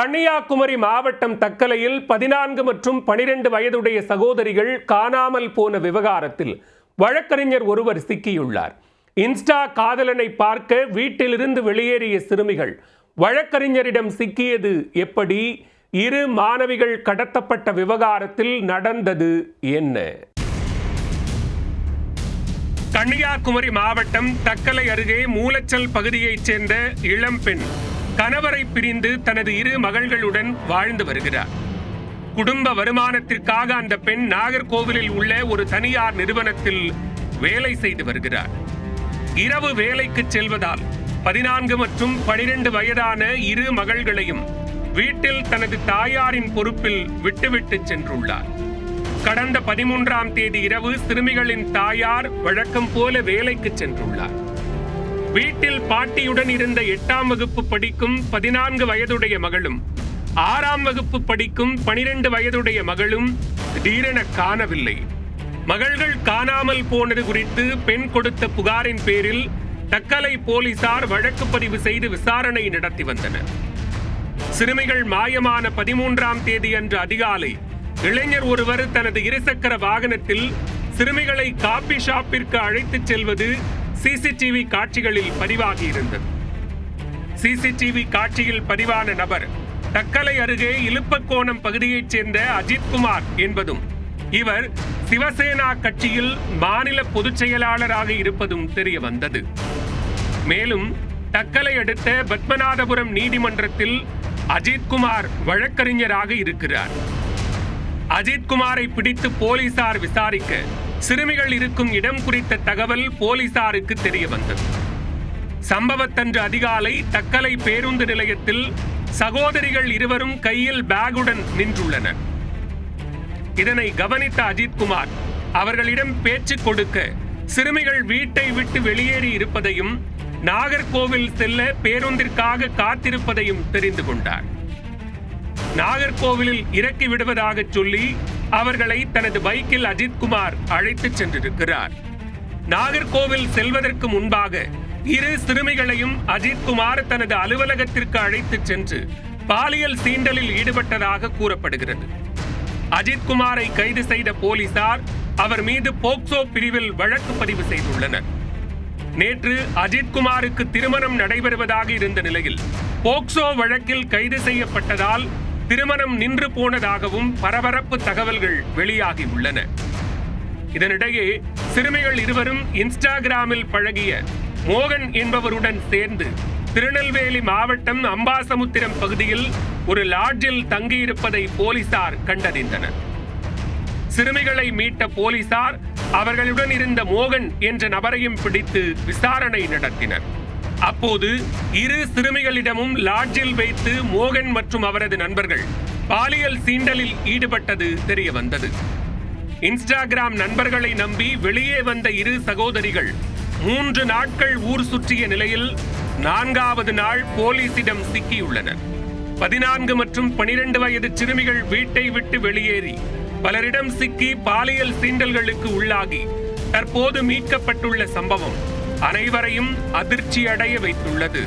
கன்னியாகுமரி மாவட்டம் தக்கலையில் 14 மற்றும் 12 வயதுடைய சகோதரிகள் காணாமல் போன விவகாரத்தில் வழக்கறிஞர் ஒருவர் சிக்கியுள்ளார். இன்ஸ்டா காதலனை பார்க்க வீட்டிலிருந்து வெளியேறிய சிறுமிகள் வழக்கறிஞரிடம் சிக்கியது எப்படி? இரு மாணவிகள் கடத்தப்பட்ட விவகாரத்தில் நடந்தது என்ன? கன்னியாகுமரி மாவட்டம் தக்கலை அருகே மூலச்சல் பகுதியைச் சேர்ந்த இளம்பெண் கணவரை பிரிந்து தனது இரு மகள்களுடன் வாழ்ந்து வருகிறார். குடும்ப வருமானத்திற்காக அந்த பெண் நாகர்கோவிலில் உள்ள ஒரு தனியார் நிறுவனத்தில் வேலை செய்து வருகிறார். இரவு வேலைக்கு செல்வதால் 14 மற்றும் 12 வயதான இரு மகள்களையும் வீட்டில் தனது தாயாரின் பொறுப்பில் விட்டுவிட்டு சென்றுள்ளார். கடந்த 13ஆம் தேதி இரவு சிறுமிகளின் தாயார் வழக்கம் போல வேலைக்கு சென்றுள்ளார். வீட்டில் பாட்டியுடன் இருந்த 8ஆம் வகுப்பு படிக்கும் 14 வயதுடைய மகளும் 6ஆம் வகுப்பு படிக்கும் 12 வயதுடைய மகளும் திடீரென காணவில்லை. மகள்கள் காணாமல் போனது குறித்து பெண் கொடுத்த புகாரின் பேரில் தக்கலை போலீசார் வழக்கு பதிவு செய்து விசாரணை நடத்தி வந்தனர். சிறுமிகள் மாயமான 13ஆம் தேதி அன்று அதிகாலை இளைஞர் ஒருவர் தனது இருசக்கர வாகனத்தில் சிறுமிகளை காபி ஷாப்பிற்கு அழைத்துச் செல்வது சிசிடிவி காட்சிகளில் பதிவாகி இருந்தது. சிசிடிவி காட்சியில் பதிவான நபர் தக்கலை அருகே இலுப்பக்கோணம் பகுதியைச் சேர்ந்த அஜித்குமார் என்பதும் இவர் சிவசேனா கட்சியில் மாநில பொதுச் செயலாளராக இருப்பதும் தெரிய வந்தது. மேலும் தக்கலை அடுத்த பத்மநாதபுரம் நீதிமன்றத்தில் அஜித்குமார் வழக்கறிஞராக இருக்கிறார். அஜித்குமாரை பிடித்து போலீசார் விசாரிக்க சிறுமிகள் இருக்கும் இடம் குறித்த தகவல் போலீசாருக்கு தெரிய வந்தது. சம்பவத்தன்று அதிகாலை தக்கலை பேருந்து நிலையத்தில் சகோதரிகள் இருவரும் கையில் பேகுடன் நின்றுள்ளனர். இதனை கவனித்த அஜித்குமார் அவர்களிடம் பேச்சு கொடுக்க சிறுமிகள் வீட்டை விட்டு வெளியேறி இருப்பதையும் நாகர்கோவில் செல்ல பேருந்திற்காக காத்திருப்பதையும் தெரிந்து கொண்டார். நாகர்கோவிலில் இறக்கி விடுவதாக சொல்லி அவர்களை தனது பைக்கில் அஜித்குமார் அழைத்துச் சென்றிருக்கிறார். நாகர்கோவில் செல்வதற்கு முன்பாக இரு சிறுமிகளையும் அஜித்குமார் தனது அலுவலகத்திற்கு அழைத்துச் சென்று பாலியல் சீண்டலில் ஈடுபட்டதாக கூறப்படுகிறது. அஜித்குமாரை கைது செய்த போலீசார் அவர் மீது போக்சோ பிரிவில் வழக்கு பதிவு செய்துள்ளனர். நேற்று அஜித்குமாருக்கு திருமணம் நடைபெறுவதாக இருந்த நிலையில் போக்சோ வழக்கில் கைது செய்யப்பட்டதால் திருமணம் நின்று போனதாகவும் பரபரப்பு தகவல்கள் வெளியாகி உள்ளன. இதனிடையே சிறுமிகள் இருவரும் இன்ஸ்டாகிராமில் பழகிய மோகன் என்பவருடன் சேர்ந்து திருநெல்வேலி மாவட்டம் அம்பாசமுத்திரம் பகுதியில் ஒரு லாட்ஜில் தங்கியிருப்பதை போலீசார் கண்டறிந்தனர். சிறுமிகளை மீட்ட போலீசார் அவர்களுடன் இருந்த மோகன் என்ற நபரையும் பிடித்து விசாரணை நடத்தினர். அப்போது இரு சிறுமிகளிடமும் லாட்ஜில் வைத்து மோகன் மற்றும் அவரது நண்பர்கள் பாலியல் சீண்டலில் ஈடுபட்டது தெரிய வந்தது. இன்ஸ்டாகிராம் நண்பர்களை நம்பி வெளியே வந்த இரு சகோதரிகள் 3 நாட்கள் ஊர் சுற்றிய நிலையில் 4வது நாள் போலீசிடம் சிக்கியுள்ளனர். 14 மற்றும் 12 வயது சிறுமிகள் வீட்டை விட்டு வெளியேறி பலரிடம் சிக்கி பாலியல் சீண்டல்களுக்கு உள்ளாகி தற்போது மீட்கப்பட்டுள்ள சம்பவம் அனைவரையும் அதிர்ச்சி அடைய வைத்துள்ளது.